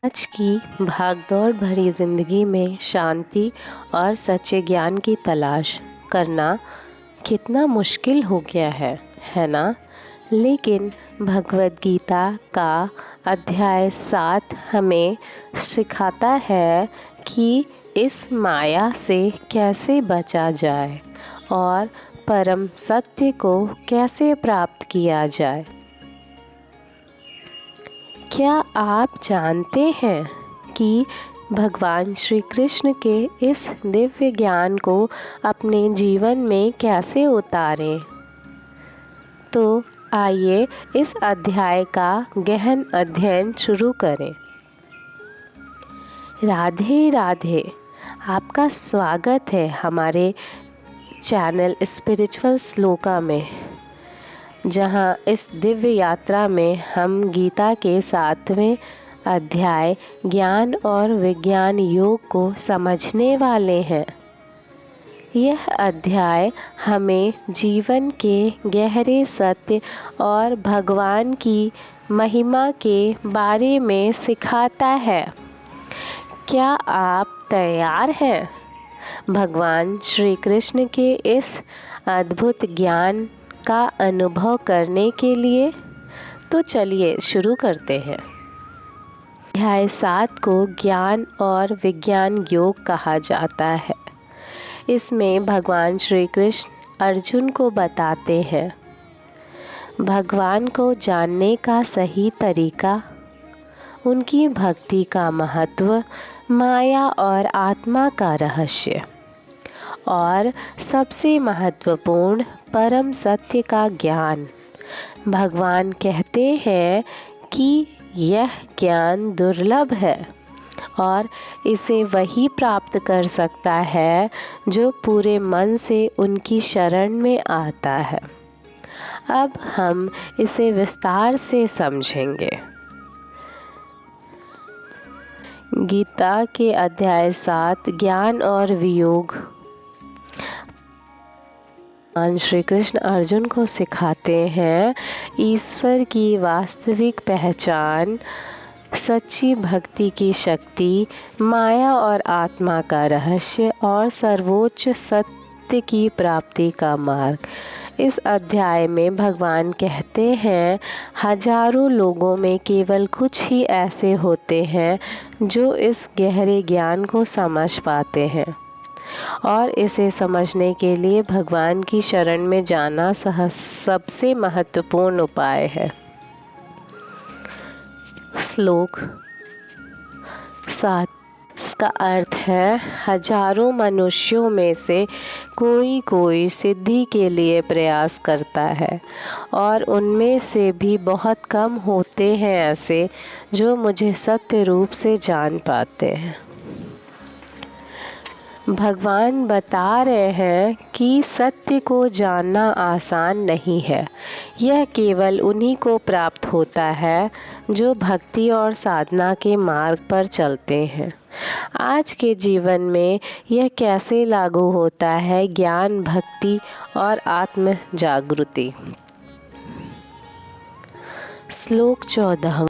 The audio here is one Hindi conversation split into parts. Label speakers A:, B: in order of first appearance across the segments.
A: आज की भागदौड़ भरी ज़िंदगी में शांति और सच्चे ज्ञान की तलाश करना कितना मुश्किल हो गया है ना। लेकिन भगवद गीता का अध्याय 7 हमें सिखाता है कि इस माया से कैसे बचा जाए और परम सत्य को कैसे प्राप्त किया जाए। क्या आप जानते हैं कि भगवान श्री कृष्ण के इस दिव्य ज्ञान को अपने जीवन में कैसे उतारें? तो आइए इस अध्याय का गहन अध्ययन शुरू करें। राधे राधे, आपका स्वागत है हमारे चैनल स्पिरिचुअल श्लोका में, जहां इस दिव्य यात्रा में हम गीता के 7वें अध्याय ज्ञान और विज्ञान योग को समझने वाले हैं। यह अध्याय हमें जीवन के गहरे सत्य और भगवान की महिमा के बारे में सिखाता है। क्या आप तैयार हैं भगवान श्री कृष्ण के इस अद्भुत ज्ञान का अनुभव करने के लिए? तो चलिए शुरू करते हैं। अध्याय 7 को ज्ञान और विज्ञान योग कहा जाता है। इसमें भगवान श्री कृष्ण अर्जुन को बताते हैं भगवान को जानने का सही तरीका, उनकी भक्ति का महत्व, माया और आत्मा का रहस्य और सबसे महत्वपूर्ण परम सत्य का ज्ञान। भगवान कहते हैं कि यह ज्ञान दुर्लभ है और इसे वही प्राप्त कर सकता है जो पूरे मन से उनकी शरण में आता है। अब हम इसे विस्तार से समझेंगे। गीता के अध्याय 7 ज्ञान और वियोग। भगवान श्री कृष्ण अर्जुन को सिखाते हैं ईश्वर की वास्तविक पहचान, सच्ची भक्ति की शक्ति, माया और आत्मा का रहस्य और सर्वोच्च सत्य की प्राप्ति का मार्ग। इस अध्याय में भगवान कहते हैं हजारों लोगों में केवल कुछ ही ऐसे होते हैं जो इस गहरे ज्ञान को समझ पाते हैं और इसे समझने के लिए भगवान की शरण में जाना सबसे महत्वपूर्ण उपाय है। श्लोक 7 इसका अर्थ है हजारों मनुष्यों में से कोई सिद्धि के लिए प्रयास करता है और उनमें से भी बहुत कम होते हैं ऐसे जो मुझे सत्य रूप से जान पाते हैं। भगवान बता रहे हैं कि सत्य को जानना आसान नहीं है। यह केवल उन्हीं को प्राप्त होता है जो भक्ति और साधना के मार्ग पर चलते हैं। आज के जीवन में यह कैसे लागू होता है? ज्ञान, भक्ति और आत्म जागृति। श्लोक 14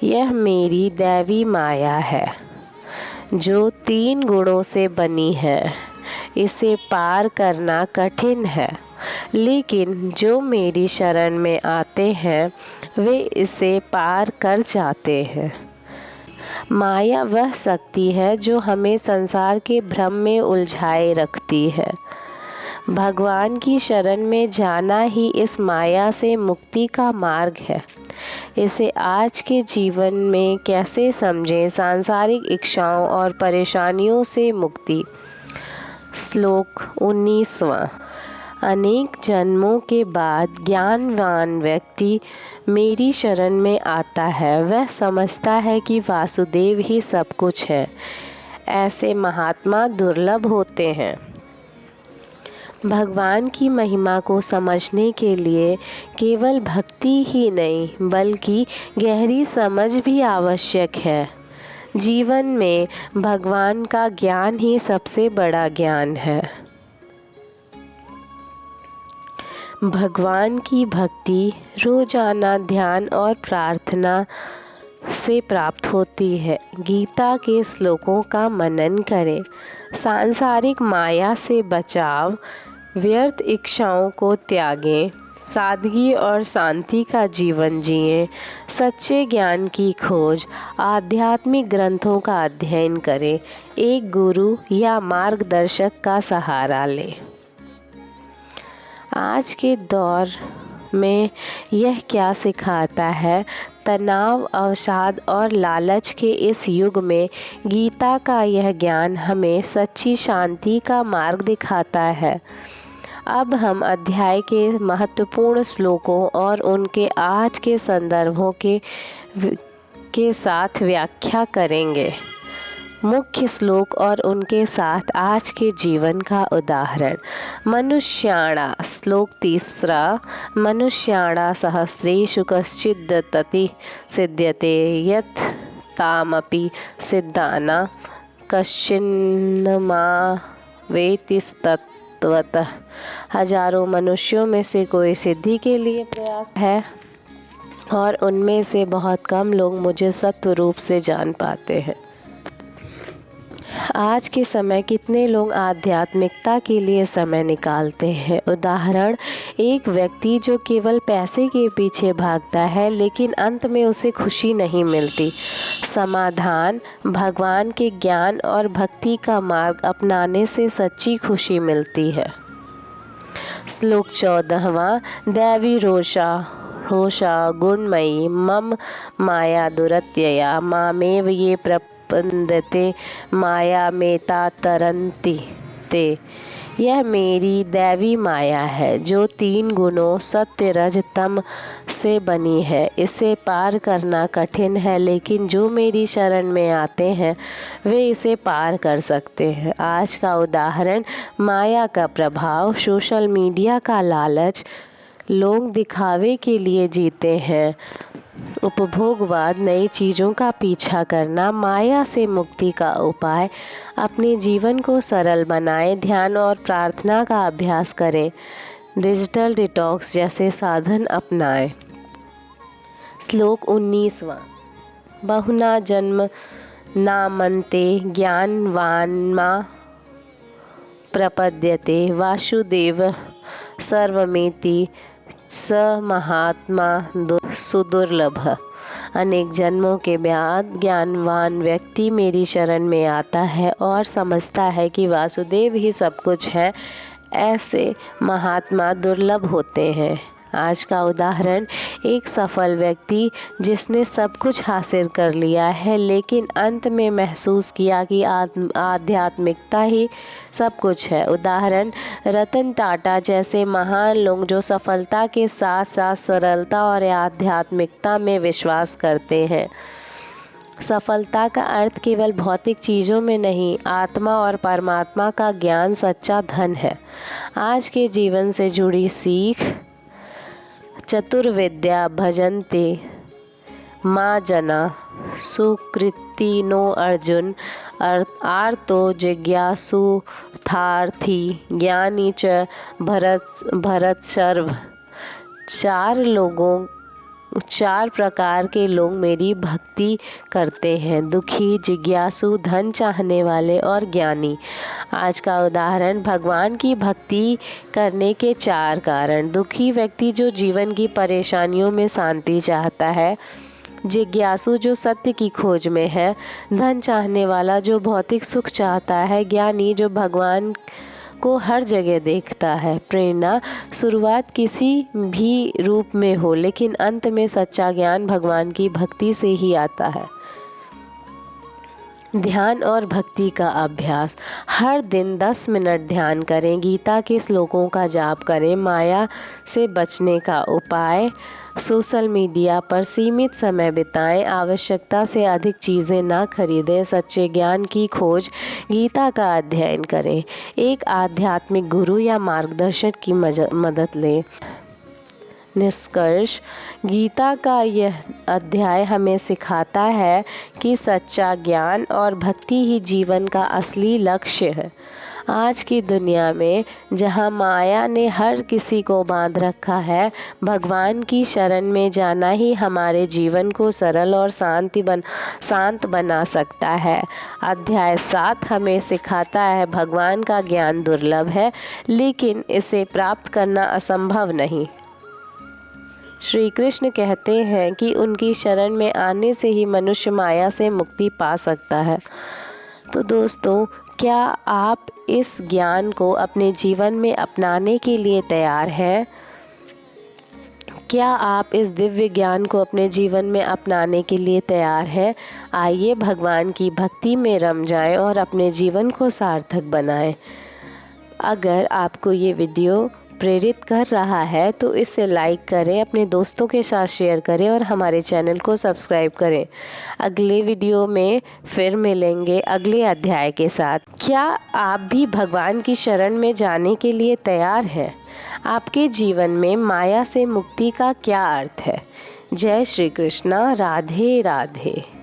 A: यह मेरी दैवी माया है जो 3 गुणों से बनी है। इसे पार करना कठिन है, लेकिन जो मेरी शरण में आते हैं वे इसे पार कर जाते हैं। माया वह शक्ति है जो हमें संसार के भ्रम में उलझाए रखती है। भगवान की शरण में जाना ही इस माया से मुक्ति का मार्ग है। इसे आज के जीवन में कैसे समझें? सांसारिक इच्छाओं और परेशानियों से मुक्ति। श्लोक 19वां अनेक जन्मों के बाद ज्ञानवान व्यक्ति मेरी शरण में आता है। वह समझता है कि वासुदेव ही सब कुछ है। ऐसे महात्मा दुर्लभ होते हैं। भगवान की महिमा को समझने के लिए केवल भक्ति ही नहीं बल्कि गहरी समझ भी आवश्यक है। जीवन में भगवान का ज्ञान ही सबसे बड़ा ज्ञान है। भगवान की भक्ति, रोजाना ध्यान और प्रार्थना से प्राप्त होती है। गीता के श्लोकों का मनन करें। सांसारिक माया से बचाव, व्यर्थ इच्छाओं को त्यागें, सादगी और शांति का जीवन जिएं, सच्चे ज्ञान की खोज, आध्यात्मिक ग्रंथों का अध्ययन करें, एक गुरु या मार्गदर्शक का सहारा लें। आज के दौर में यह क्या सिखाता है? तनाव, अवसाद और लालच के इस युग में गीता का यह ज्ञान हमें सच्ची शांति का मार्ग दिखाता है। अब हम अध्याय के महत्वपूर्ण श्लोकों और उनके आज के संदर्भों के साथ व्याख्या करेंगे। मुख्य श्लोक और उनके साथ आज के जीवन का उदाहरण। मनुष्याणा, श्लोक 3, मनुष्याणा सहस्रेषु कश्चिद् दत्तति सिद्ध्यते यत् तामपि सिद्धाना कश्चिन्नमा वेतिस्तत्वतः। हजारों मनुष्यों में से कोई सिद्धि के लिए प्रयास है और उनमें से बहुत कम लोग मुझे सत्व रूप से जान पाते हैं। आज के समय कितने लोग आध्यात्मिकता के लिए समय निकालते हैं? उदाहरण, एक व्यक्ति जो केवल पैसे के पीछे भागता है लेकिन अंत में उसे खुशी नहीं मिलती। समाधान, भगवान के ज्ञान और भक्ति का मार्ग अपनाने से सच्ची खुशी मिलती है। श्लोक 14वां। दैवी रोषा गुणमयी मम माया दुरत्यया मामेव ये प्रपंदते माया मेता तरंती ते। यह मेरी दैवी माया है जो 3 गुणों सत्य, रज, तम से बनी है। इसे पार करना कठिन है लेकिन जो मेरी शरण में आते हैं वे इसे पार कर सकते हैं। आज का उदाहरण, माया का प्रभाव, सोशल मीडिया का लालच, लोग दिखावे के लिए जीते हैं, उपभोगवाद, नई चीज़ों का पीछा करना। माया से मुक्ति का उपाय, अपने जीवन को सरल बनाएं, ध्यान और प्रार्थना का अभ्यास करें, डिजिटल डिटॉक्स जैसे साधन अपनाएं। श्लोक 19वां। बहुना जन्म नामन्ते ज्ञानवान्मा प्रपद्यते वासुदेव सर्वमेति स महात्मा सुदुर्लभ। अनेक जन्मों के बाद ज्ञानवान व्यक्ति मेरी शरण में आता है और समझता है कि वासुदेव ही सब कुछ है। ऐसे महात्मा दुर्लभ होते हैं। आज का उदाहरण, एक सफल व्यक्ति जिसने सब कुछ हासिल कर लिया है लेकिन अंत में महसूस किया कि आध्यात्मिकता ही सब कुछ है। उदाहरण, रतन टाटा जैसे महान लोग जो सफलता के साथ साथ सरलता और आध्यात्मिकता में विश्वास करते हैं। सफलता का अर्थ केवल भौतिक चीज़ों में नहीं, आत्मा और परमात्मा का ज्ञान सच्चा धन है। आज के जीवन से जुड़ी सीख, चतुर्विद्या भजन्ते माँ जना सुकृतिनो अर्जुन आर्तो जिज्ञासुथार्थी ज्ञानी च भरत सर्व। 4 प्रकार के लोग मेरी भक्ति करते हैं, दुखी, जिज्ञासु, धन चाहने वाले और ज्ञानी। आज का उदाहरण, भगवान की भक्ति करने के 4 कारण। दुखी व्यक्ति जो जीवन की परेशानियों में शांति चाहता है, जिज्ञासु जो सत्य की खोज में है, धन चाहने वाला जो भौतिक सुख चाहता है, ज्ञानी जो भगवान को हर जगह देखता है। प्रेरणा, शुरुआत किसी भी रूप में हो लेकिन अंत में सच्चा ज्ञान भगवान की भक्ति से ही आता है। ध्यान और भक्ति का अभ्यास, हर दिन 10 मिनट ध्यान करें, गीता के श्लोकों का जाप करें। माया से बचने का उपाय, सोशल मीडिया पर सीमित समय बिताएं, आवश्यकता से अधिक चीज़ें ना खरीदें, सच्चे ज्ञान की खोज, गीता का अध्ययन करें, एक आध्यात्मिक गुरु या मार्गदर्शक की मदद लें। निष्कर्ष, गीता का यह अध्याय हमें सिखाता है कि सच्चा ज्ञान और भक्ति ही जीवन का असली लक्ष्य है। आज की दुनिया में जहां माया ने हर किसी को बांध रखा है, भगवान की शरण में जाना ही हमारे जीवन को सरल और शांत बना सकता है। अध्याय 7 हमें सिखाता है भगवान का ज्ञान दुर्लभ है, लेकिन इसे प्राप्त करना असंभव नहीं। श्री कृष्ण कहते हैं कि उनकी शरण में आने से ही मनुष्य माया से मुक्ति पा सकता है। तो दोस्तों, क्या आप इस ज्ञान को अपने जीवन में अपनाने के लिए तैयार हैं? क्या आप इस दिव्य ज्ञान को अपने जीवन में अपनाने के लिए तैयार हैं? आइए भगवान की भक्ति में रम जाएं और अपने जीवन को सार्थक बनाएं। अगर आपको ये वीडियो प्रेरित कर रहा है तो इसे लाइक करें, अपने दोस्तों के साथ शेयर करें और हमारे चैनल को सब्सक्राइब करें। अगले वीडियो में फिर मिलेंगे अगले अध्याय के साथ। क्या आप भी भगवान की शरण में जाने के लिए तैयार हैं? आपके जीवन में माया से मुक्ति का क्या अर्थ है? जय श्री कृष्णा। राधे राधे।